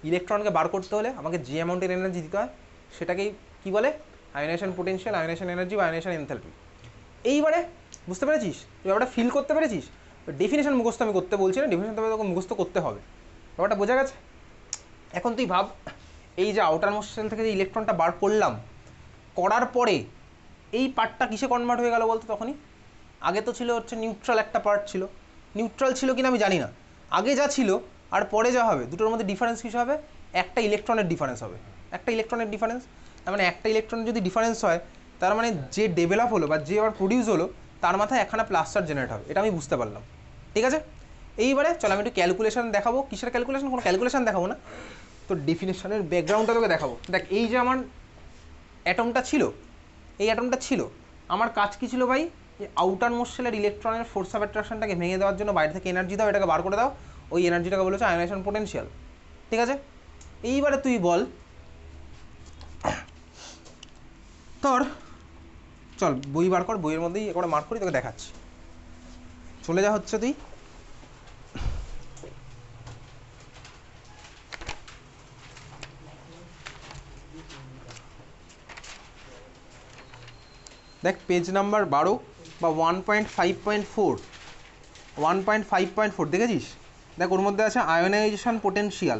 Speaker 1: ইলেকট্রনকে বার করতে হলে আমাকে যে অ্যামাউন্টের এনার্জি দিতে হয় সেটাকেই কী বলে? আয়োনাইজেশন পোটেনশিয়াল, আয়োনাইজেশন এনার্জি বা আয়োনাইজেশন এনথালপি। এইবারে বুঝতে পেরেছিস? ব্যাপারটা ফিল করতে পেরেছিস? ডেফিনেশন মুখস্থ আমি করতে বলছি না, ডেফিনেশন তবে তোকে মুখস্থ করতে হবে। ব্যাপারটা বোঝা গেছে? এখন তুই ভাব, এই যে আউটার মোস্ট শেল থেকে যে ইলেকট্রনটা বার করলাম, করার পরে এই পার্টটা কিসে কনভার্ট হয়ে গেল বলতো? তখনই আগে তো ছিল হচ্ছে নিউট্রাল একটা পার্ট ছিল, নিউট্রাল ছিল কিনা আমি জানি না, আগে যা ছিল আর পরে যা হবে দুটোর মধ্যে ডিফারেন্স কিছু হবে, একটা ইলেকট্রনের ডিফারেন্স হবে, একটা ইলেকট্রনের ডিফারেন্স। তার মানে একটা ইলেকট্রনের যদি ডিফারেন্স হয়, তার মানে যে ডেভেলপ হলো বা যে আবার প্রডিউস হলো তার মাথায় একখানা প্লাস চার্জ জেনারেট হবে, এটা আমি বুঝতে পারলাম। ঠিক আছে, এইবারে চল আমি একটু ক্যালকুলেশন দেখাবো। কিসের ক্যালকুলেশন? কোনো ক্যালকুলেশন দেখাবো না, তো ডেফিনেশনের ব্যাকগ্রাউন্ডটা তোকে দেখাবো। দেখ, এই যে আমার অ্যাটমটা ছিল, এই অ্যাটমটা ছিল, আমার কাজ কী ছিল ভাই? যে আউটার মোস্ট শেলের ইলেকট্রনের ফোর্স অফ অ্যাট্রাকশনটাকে ভেঙে দেওয়ার জন্য বাইরে থেকে এনার্জি দাও, এটাকে বার করে দাও, ওই এনার্জিটাকে বলেছে আয়োনাইজেশন পোটেনশিয়াল। ঠিক আছে, এইবারে তুই বল তোর, চল বই বার কর, বইয়ের মধ্যেই একবার মার্ক করি, তোকে দেখাচ্ছি। চলে যা হচ্ছে তুই, দেখ পেজ নাম্বার 12 বা 1.5.4, 1.5.4 দেখেছিস? দেখ ওর মধ্যে আছে আয়োনাইজেশন পোটেনশিয়াল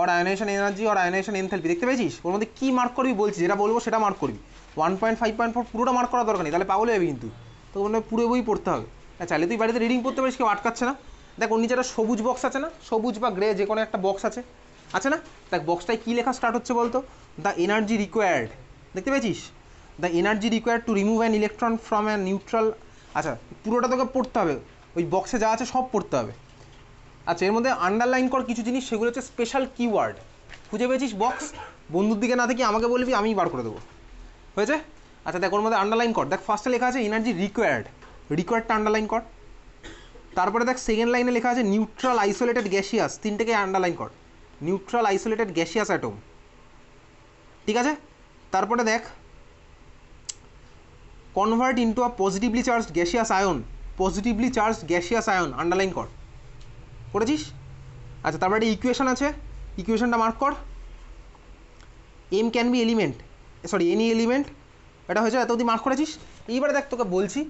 Speaker 1: আর আয়োনাইজেশন এনার্জি আর আয়োনাইজেশন এনথালপি, দেখতে পেয়েছিস? ওর মধ্যে কী মার্ক করবি বলছি, যেটা বলবো সেটা মার্ক করবি। 1.5.4 পুরোটা মার্ক করার দরকার নেই, তাহলে পাগল হয়ে যাবি কিন্তু, তো ওর পুরো বই পড়তে হবে। চাইলে তুই বাড়িতে রিডিং পড়তে পারিস, কেউ আটকাচ্ছে না। দেখ ওর নিচে একটা সবুজ বক্স আছে না, সবুজ বা গ্রে যে কোনো একটা বক্স আছে, আছে না? দেখ বক্সটায় কী লেখা স্টার্ট হচ্ছে বলতো? দ্য এনার্জি রিকোয়ার্ড, দেখতে পেয়েছিস? The energy required to remove an electron from an neutral. আচ্ছা, পুরোটা তোকে পড়তে হবে, ওই বক্সে যা আছে সব পড়তে হবে। আচ্ছা, এর মধ্যে আন্ডারলাইন কর কিছু জিনিস, সেগুলো হচ্ছে স্পেশাল কিওয়ার্ড। খুঁজে পেয়েছিস বক্স? বন্ধুর দিকে না থেকে আমাকে বলবি, আমিই বার করে দেবো, হয়েছে? আচ্ছা দেখ, ওর মধ্যে আন্ডারলাইন কর। দেখ ফার্স্টে লেখা আছে এনার্জি রিকোয়ার্ড, রিকোয়ার্ডটা আন্ডারলাইন কর। তারপরে দেখ সেকেন্ড লাইনে লেখা আছে নিউট্রাল আইসোলেটেড গ্যাসিয়াস, তিনটেকে আন্ডারলাইন কর, নিউট্রাল আইসোলেটেড গ্যাসিয়াস অ্যাটম। ঠিক আছে, তারপরে দেখ convert into a positively charged gaseous ion, positively charged gaseous ion underline কর, করেছিস? আচ্ছা, তারপরে একটা ইকুয়েশন আছে, ইকুয়েশনটা মার্ক কর। M can be element, sorry any element, এটা হয়েছে, এত অবধি মার্ক করেছিস। এইবারে দেখ তোকে বলছি,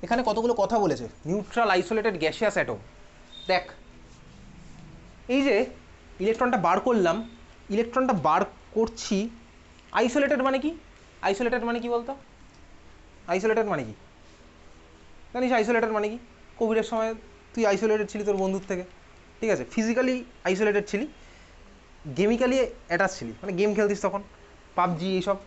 Speaker 1: এখানে কতগুলো কথা বলেছে, নিউট্রাল আইসোলেটেড গ্যাসিয়াস অ্যাটম। দেখ এই যে ইলেকট্রনটা বার করলাম, ইলেকট্রনটা বার করছি, আইসোলেটেড মানে কি? আইসোলেটেড মানে কি বলতো? আইসোলেটেড মানে কি জানিস? আইসোলেটেড মানে কি? কোভিডের সময় তুই আইসোলেটেড ছিলি তোর বন্ধুর থেকে, ঠিক আছে? ফিজিক্যালি আইসোলেটেড ছিলি, গেমিক্যালি অ্যাটাচ ছিলি, মানে গেম খেলতিস তখন, পাবজি এইসব।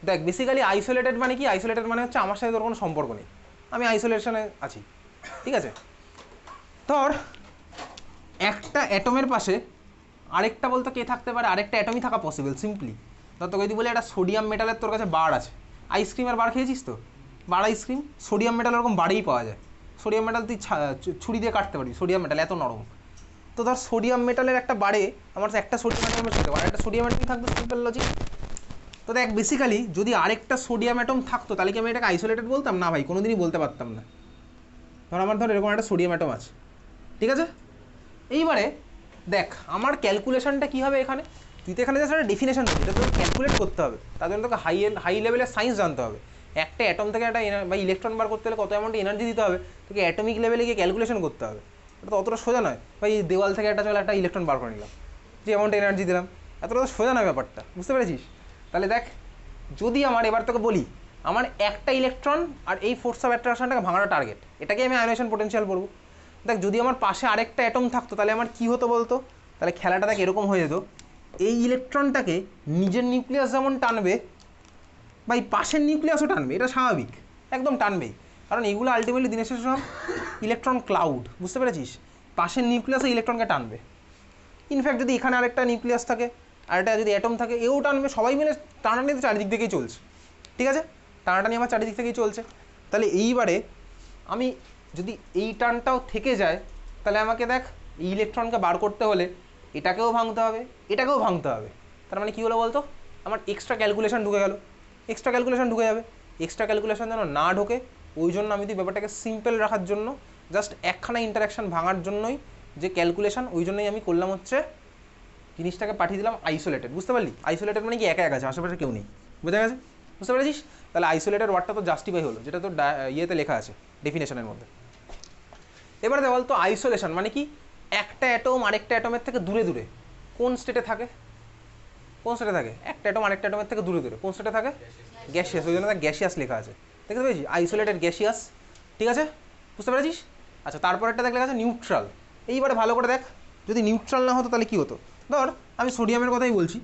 Speaker 1: দেখ বেসিক্যালি আইসোলেটেড মানে কি? আইসোলেটেড মানে হচ্ছে আমার সাথে তোর কোনো সম্পর্ক নেই, আমি আইসোলেশনে আছি, ঠিক আছে? তোর একটা অ্যাটমের পাশে আরেকটা বলতে কে থাকতে পারে? আরেকটা অ্যাটমই থাকা পসিবল সিম্পলি। ধর তোকে যদি বলে একটা সোডিয়াম মেটালের তোর কাছে বার আছে, আইসক্রিমের বার খেয়েছিস তো, বার আইসক্রিম, সোডিয়াম মেটাল ওরকম বারেই পাওয়া যায়। সোডিয়াম মেটাল তুই ছুরি দিয়ে কাটতে পারবি, সোডিয়াম মেটাল এত নরম। তো ধর সোডিয়াম মেটালের একটা বারে আমার একটা সোডিয়াম অ্যাটমের সাথে আর একটা সোডিয়াম অ্যাটমই থাকবে, সিম্পল লজিক। তো দেখ বেসিক্যালি যদি আরেকটা সোডিয়াম অ্যাটম থাকতো তাহলে কি আমি এটাকে আইসোলেটেড বলতাম? না ভাই, কোনোদিনই বলতে পারতাম না। ধর আমার এরকম একটা সোডিয়াম অ্যাটম আছে, ঠিক আছে? এইবারে দেখ আমার ক্যালকুলেশনটা কী হবে এখানে, তুই তো এখানে জাস্ট একটা ডেফিনেশন দিবি, এটা তোকে ক্যালকুলেট করতে হবে, তার জন্য তোকে হাই লেভেলের সায়েন্স জানতে হবে। একটা অ্যাটম থেকে একটা বা ইলেকট্রন বার করতে হলে কত অ্যামাউন্ট এনার্জি দিতে হবে, তোকে অ্যাটমিক লেভেলে গিয়ে ক্যালকুলেশন করতে হবে। এটা তো অতটা সোজা নয় ভাই, দেওয়াল থেকে একটা ইলেকট্রন বার করে নিলাম, যে অ্যামাউন্ট এনার্জি দিলাম, এতটা তো সোজা নয় ব্যাপারটা, বুঝতে পেরেছিস? তাহলে দেখ, যদি আমার এবার তোকে বলি আমার একটা ইলেকট্রন আর এই ফোর্স অফ অ্যাট্রাকশনটাকে ভাঙানো টার্গেট, এটাকে আমি আয়োনেশন পোটেনশিয়াল বলবো। দেখ যদি আমার পাশে আরেকটা অ্যাটম থাকতো তাহলে আমার কী হতো বলতো, তাহলে খেলাটা দেখ এরকম হয়ে যেত, এই ইলেকট্রনটাকে নিজের নিউক্লিয়াস যেমন টানবে বা এই পাশের নিউক্লিয়াসও টানবে, এটা স্বাভাবিক, একদম টানবেই, কারণ এইগুলো আলটিমেটলি দিনের শেষে সব ইলেকট্রন ক্লাউড, বুঝতে পেরেছিস? পাশের নিউক্লিয়াসে ইলেকট্রনকে টানবে। ইনফ্যাক্ট যদি এখানে আরেকটা নিউক্লিয়াস থাকে আর একটা যদি অ্যাটম থাকে, এও টানবে, সবাই মিলে টানাটানি তো চারিদিক থেকেই চলছে, ঠিক আছে? টানাটানি আমার চারিদিক থেকেই চলছে। তাহলে এইবারে আমি যদি এই টানটাও থেকে যায়, তাহলে আমাকে দেখ এই ইলেকট্রনকে বার করতে হলে এটাকেও ভাঙতে হবে, এটাকেও ভাঙতে হবে। তার মানে কী হলো বলতো, আমার এক্সট্রা ক্যালকুলেশন ঢুকে গেল, এক্সট্রা ক্যালকুলেশন ঢুকে যাবে। এক্সট্রা ক্যালকুলেশন যেন না ঢোকে ওই জন্য আমি তুই ব্যাপারটাকে সিম্পল রাখার জন্য, জাস্ট একখানা ইন্টারাকশান ভাঙার জন্যই যে ক্যালকুলেশন, ওই জন্যই আমি করলাম হচ্ছে জিনিসটাকে পাঠিয়ে দিলাম আইসোলেটেড, বুঝতে পারলি? আইসোলেটেড মানে কি, একা একা আছে, আশেপাশে কেউ নেই, বুঝতে গেছে? বুঝতে পেরেছিস? তাহলে আইসোলেটেড ওয়ার্ডটা তো জাস্টিফাই হলো, যেটা তো ইয়েতে লেখা আছে ডেফিনেশনের মধ্যে। এবারে বল তো আইসোলেশন মানে কি, একটা অ্যাটম আরেকটা অ্যাটমের থেকে দূরে দূরে কোন স্টেটে থাকে, কোন স্টেটে থাকে? একটা অ্যাটম আরেকটা অ্যাটমের থেকে দূরে দূরে কোন স্টেটে থাকে? গ্যাসিয়াস, ওই জন্য তার গ্যাসিয়াস লেখা আছে, দেখতে পেয়েছিস? আইসোলেটেড গ্যাসিয়াস, ঠিক আছে? বুঝতে পেরেছিস? আচ্ছা, তারপরেরটা দেখ লেখা আছে নিউট্রাল। এইবারে ভালো করে দেখ, যদি নিউট্রাল না হতো তাহলে কী হতো? ধর আমি সোডিয়ামের কথাই বলছি,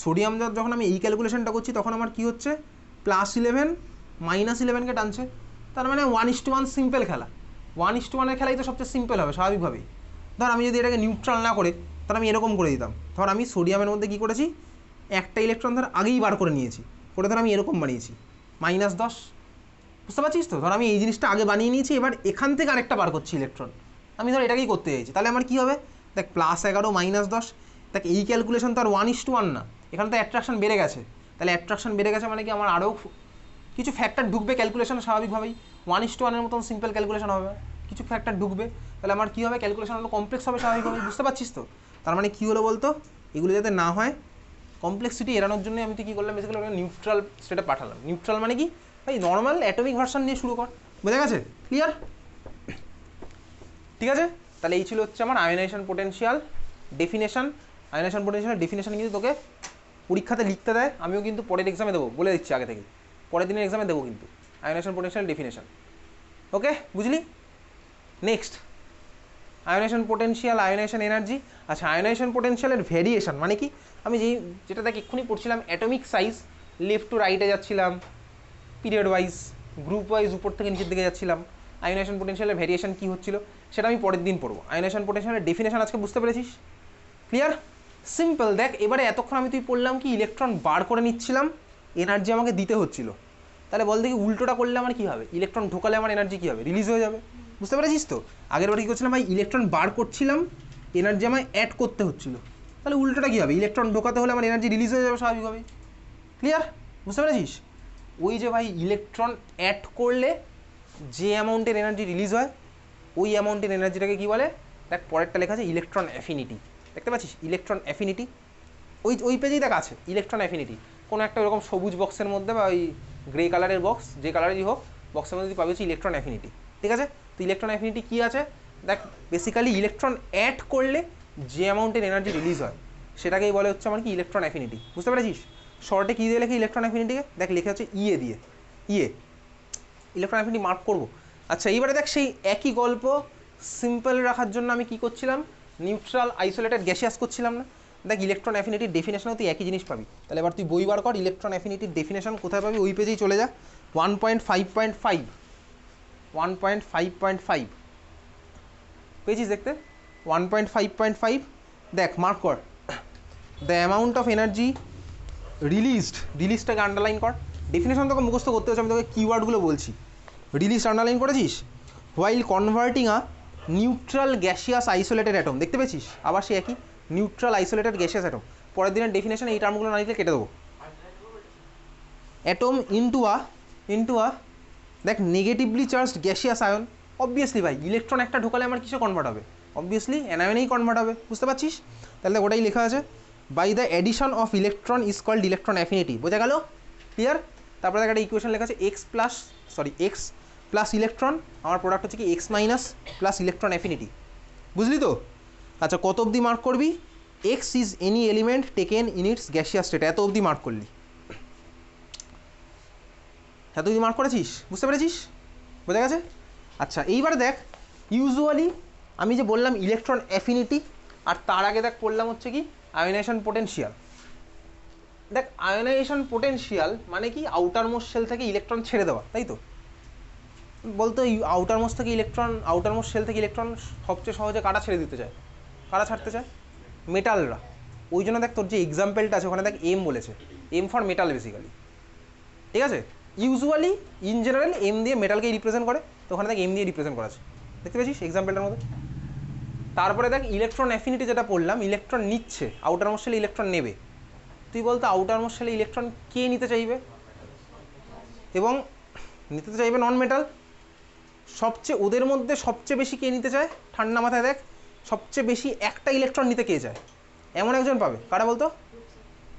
Speaker 1: সোডিয়াম যখন আমি এই ক্যালকুলেশনটা করছি তখন আমার কী হচ্ছে, +11 -11কে টানছে, তার মানে 1:1 সিম্পল খেলা। 1:1 খেলাই তো সবচেয়ে সিম্পল হবে স্বাভাবিকভাবেই। ধর আমি যদি এটাকে নিউট্রাল না করে, তাহলে আমি এরকম করে দিতাম, ধর আমি সোডিয়ামের মধ্যে কী করেছি, একটা ইলেকট্রন ধর আগেই বার করে নিয়েছি, করে ধর আমি এরকম বানিয়েছি -10, বুঝতে পারছিস তো? ধর আমি এই জিনিসটা আগে বানিয়ে নিয়েছি, এবার এখান থেকে আরেকটা বার করছি ইলেকট্রন, আমি ধর এটাকেই করতে চাইছি, তাহলে আমার কী হবে দেখ, +11 -10, দেখ এই ক্যালকুলেশন তো আর 1:1 না, এখানে তো অ্যাট্রাকশন বেড়ে গেছে, তাহলে অ্যাট্রাকশন বেড়ে গেছে মানে কি আমার আরও কিছু ফ্যাক্টর ঢুকবে ক্যালকুলেশনে স্বাভাবিকভাবেই, 1:1 মতন সিম্পল ক্যালকুলেশন হবে, কিছু ফ্যাক্টর ঢুকবে, তাহলে আমার কী হবে, ক্যালকুলেশন আরও কমপ্লেক্স হবে স্বাভাবিকভাবেই, বুঝতে পারছিস তো? তার মানে কী হলো বলতো, এগুলো যাতে না হয়, কমপ্লেক্সিটি এড়ানোর জন্য আমি তো কী করলাম, বেসিক্যালি ওটা নিউট্রাল স্টেটে পাঠালাম। নিউট্রাল মানে কি ভাই, নর্মাল অ্যাটমিক ভার্সন নিয়ে শুরু কর, বোঝা গেছে? ক্লিয়ার? ঠিক আছে, তাহলে এই ছিল হচ্ছে আমার ionisation potential definition. Ionisation potential definition কিন্তু তোকে পরীক্ষাতে লিখতে দেয়, আমিও কিন্তু পরের এক্সামে দেবো, বলে দিচ্ছি আগে থেকে, পরের দিনের এক্সামে দেবো কিন্তু আয়োনাইজেশন পোটেনশিয়াল ডেফিনেশন। ওকে, বুঝলি? Next, ionization potential, ionization energy. আচ্ছা, আয়োনাইজেশন পোটেনশিয়ালের ভেরিয়েশন মানে কি, আমি যেটা দেখ এক্ষুনি পড়ছিলাম, অ্যাটমিক সাইজ লেফট টু রাইটে যাচ্ছিলাম, পিরিয়ড ওয়াইজ, গ্রুপ ওয়াইজ উপর থেকে নিচের দিকে যাচ্ছিলাম, আয়োনাইজেশন পোটেনশিয়ালের ভেরিয়েশন কী হচ্ছিল সেটা আমি পরের দিন পড়বো। আয়োনাইজেশন পোটেনশিয়ালের ডেফিনেশন আজকে বুঝতে পেরেছিস? ক্লিয়ার? সিম্পল। দেখ এবারে এতক্ষণ আমি তুই পড়লাম কি, ইলেকট্রন বার করে নিচ্ছিলাম, এনার্জি আমাকে দিতে হচ্ছিল, তাহলে বল দেখি উল্টোটা করলে আমার কী হবে, ইলেকট্রন ঢোকালে আমার এনার্জি কী হবে, রিলিজ হয়ে যাবে, বুঝতে পেরেছিস তো? আগের বার কী করছিলাম ভাই, ইলেকট্রন বার করছিলাম, এনার্জি আমায় অ্যাড করতে হচ্ছিল, তাহলে উল্টোটা কী হবে, ইলেকট্রন ঢোকাতে হলে আমার এনার্জি রিলিজ হয়ে যাবে স্বাভাবিকভাবেই। ক্লিয়ার? বুঝতে পেরেছিস? ওই যে ভাই ইলেকট্রন অ্যাড করলে যে অ্যামাউন্টের এনার্জি রিলিজ হয়, ওই অ্যামাউন্টের এনার্জিটাকে কী বলে, দেখ পরেরটা লেখা আছে ইলেকট্রন অ্যাফিনিটি, দেখতে পাচ্ছিস ইলেকট্রন অ্যাফিনিটি, ওই পেজেই দেখ আছে ইলেকট্রন অ্যাফিনিটি, কোনো একটা এরকম সবুজ বক্সের মধ্যে বা ওই গ্রে কালারের বক্স, যে কালারেরই হোক, বক্সের মধ্যে তুই পাবি হচ্ছে ইলেকট্রন অ্যাফিনিটি, ঠিক আছে? তো ইলেকট্রন অ্যাফিনিটি কী আছে দেখ, বেসিক্যালি ইলেকট্রন অ্যাড করলে যে অ্যামাউন্টের এনার্জি রিলিজ হয় সেটাকেই বলে হচ্ছে আমার কি, ইলেকট্রন অ্যাফিনিটি, বুঝতে পেরেছিস? শর্টে কী দিয়ে লেখে ইলেকট্রন অ্যাফিনিটিকে, দেখ লেখা হচ্ছে ইয়ে দিয়ে, ইয়ে, ইলেকট্রন অ্যাফিনিটি মার্ক করবো। আচ্ছা, এইবারে দেখ সেই একই গল্প সিম্পল রাখার জন্য আমি কী করছিলাম, নিউট্রাল আইসোলেটেড গ্যাসিয়াস করছিলাম না? দেখ ইলেকট্রন অ্যাফিনিটির ডেফিনেশনও তুই একই জিনিস পাবি, তাহলে এবার তুই বই বার কর, ইলেকট্রন অ্যাফিনিটির ডেফিনেশন কোথায় পাবি, ওই পেজেই চলে যা, 1.5.5, 1.5.5 পেয়েছিস দেখতে, 1.5.5, দেখ মার্ক কর, দ্য অ্যামাউন্ট অফ এনার্জি রিলিজটাকে আন্ডারলাইন কর, ডেফিনেশন তোকে মুখস্থ করতে হচ্ছে, আমি তোকে কিওয়ার্ডগুলো বলছি, রিলিজ আন্ডারলাইন করেছিস, while converting a neutral gaseous isolated atom, দেখতে পেয়েছিস আবার সে একই নিউট্রাল আইসোলেটেড গ্যাসিয়াস অ্যাটম, পরের দিনের ডেফিনেশন এই টার্মগুলো না লিখলে কেটে দেবো, অ্যাটম ইন্টু আ দেখ negatively charged gaseous ion, obviously ভাই ইলেকট্রন একটা ঢোকালে আমার কিসে কনভার্ট হবে, অবভিয়াসলি অ্যানায়নেই কনভার্ট হবে, বুঝতে পারছিস? তাহলে ওটাই লেখা আছে, by the addition of electron is called electron affinity. বোঝা গেল? ক্লিয়ার? তারপরে একটা ইকুয়েশন লেখা আছে এক্স প্লাস ইলেকট্রন, আমার প্রোডাক্ট হচ্ছে কি X minus plus electron affinity. বুঝলি তো? আচ্ছা, কত অবধি মার্ক করবি? X is any element taken in its gaseous state, এত অবধি মার্ক করলি। এত অবধি মার্ক করেছিস? বুঝতে পেরেছিস? বোঝা গেছে? আচ্ছা, এইবারে দেখ, ইউজুয়ালি আমি যে বললাম ইলেকট্রন অ্যাফিনিটি, আর তার আগে দেখ পড়লাম হচ্ছে কি আয়োনাইজেশন পোটেনশিয়াল। দেখ, আয়োনাইজেশন পোটেনশিয়াল মানে কি আউটার মোস্ট শেল থেকে ইলেকট্রন ছেড়ে দেওয়া, তাই তো? বলতো আউটার মোস্ট শেল থেকে ইলেকট্রন সবচেয়ে সহজে কারা ছেড়ে দিতে চায়, কারা ছাড়তে চায়? মেটালরা। ওই জন্য দেখ তোর যে এক্সাম্পলটা আছে ওখানে দেখ এম বলেছে, এম ফর মেটাল বেসিক্যালি, ঠিক আছে? ইউজুয়ালি ইন জেনারেল এম দিয়ে মেটালকেই রিপ্রেজেন্ট করে, তো ওখানে দেখ এম দিয়ে রিপ্রেজেন্ট করা আছে, দেখতে পেয়েছিস এক্সাম্পলটার মধ্যে? তারপরে দেখ ইলেকট্রন অ্যাফিনিটি যেটা পড়লাম, ইলেকট্রন নিচ্ছে, আউটার মোস্ট শেলে ইলেকট্রন নেবে। তুই বলতো আউটার মোস্ট শেলে ইলেকট্রন কে নিতে চাইবে? এবং নিতে তো চাইবে নন মেটাল। ওদের মধ্যে সবচেয়ে বেশি কে নিতে চায়? ঠান্ডা মাথায় দেখ, সবচেয়ে বেশি একটা ইলেকট্রন নিতে কে চায়? এমন একজন পাবে, কারা বলতো?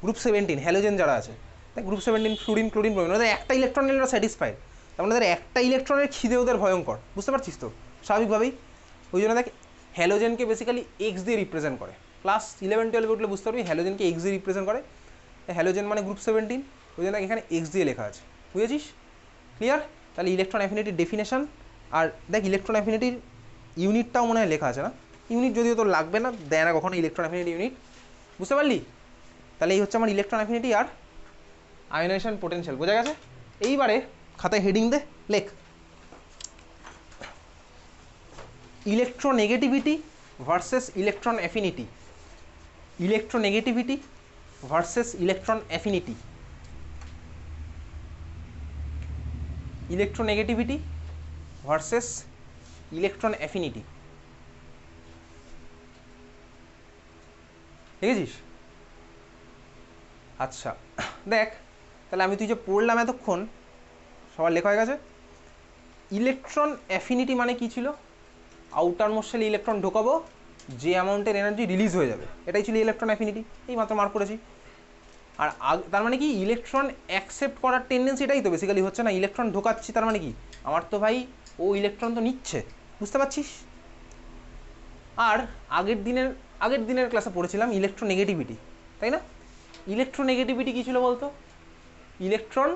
Speaker 1: গ্রুপ 17 হ্যালোজেন যারা আছে, তাই গ্রুপ 17 ফ্লুরিন ব্রোমিন, ওদের একটা ইলেকট্রন নিলে ওরা স্যাটিসফাইড। তার মানে ওদের একটা ইলেকট্রনের খিদে ওদের ভয়ঙ্কর, বুঝতে পারছিস তো? স্বাভাবিকভাবেই ওই জন্য দেখ হ্যালোজেনকে বেসিক্যালি এক্স দিয়ে রিপ্রেজেন্ট করে। ক্লাস 11-12 উঠলে বুঝতে পারবি হ্যালোজেনকে এক্স দিয়ে রিপ্রেজেন্ট করে। হ্যালোজেন মানে গ্রুপ 17, ওই জন্য এখানে এক্স দিয়ে লেখা আছে, বুঝেছিস? ক্লিয়ার? তাহলে ইলেকট্রন অ্যাফিনিটির ডেফিনেশন। আর দেখ ইলেকট্রন অ্যাফিনিটির ইউনিটটাও মনে হয় লেখা আছে না? ইউনিট যদিও তোর লাগবে না, দেয় না কখনো ইলেকট্রন অ্যাফিনিটি ইউনিট, বুঝতে পারলি? তাহলে এই হচ্ছে আমার ইলেকট্রন অ্যাফিনিটি আর আয়োনাইজেশন পোটেনশিয়াল, বোঝা গেছে? এইবারে খাতায় হেডিং দে, লেখ electronegativity versus electron affinity. Electronegativity versus electron affinity. Electronegativity versus electron affinity, দেখেছিস? আচ্ছা দেখ, তাহলে আমি তুই যে পড়লাম এতক্ষণ সবার লেখা হয়ে গেছে। ইলেকট্রন অ্যাফিনিটি মানে কি ছিল? আউটার মোস্ট শেলে ইলেকট্রন ঢোকাবো, যে অ্যামাউন্টের এনার্জি রিলিজ হয়ে যাবে, এটাই ছিল ইলেকট্রন অ্যাফিনিটি। এই মাত্র মার্ক করেছি। আর তার মানে কি ইলেকট্রন অ্যাকসেপ্ট করার টেন্ডেন্সি, এটাই তো বেসিক্যালি হচ্ছে না? ইলেকট্রন ঢোকাচ্ছি তার মানে কি আমার তো ভাই ও ইলেকট্রন তো নিচ্ছে, বুঝতে পারছিস? আর আগের দিনের ক্লাসে পড়েছিলাম ইলেকট্রোনেগেটিভিটি, তাই না? ইলেকট্রোনেগেটিভিটি কী ছিল বলতো? ইলেকট্রন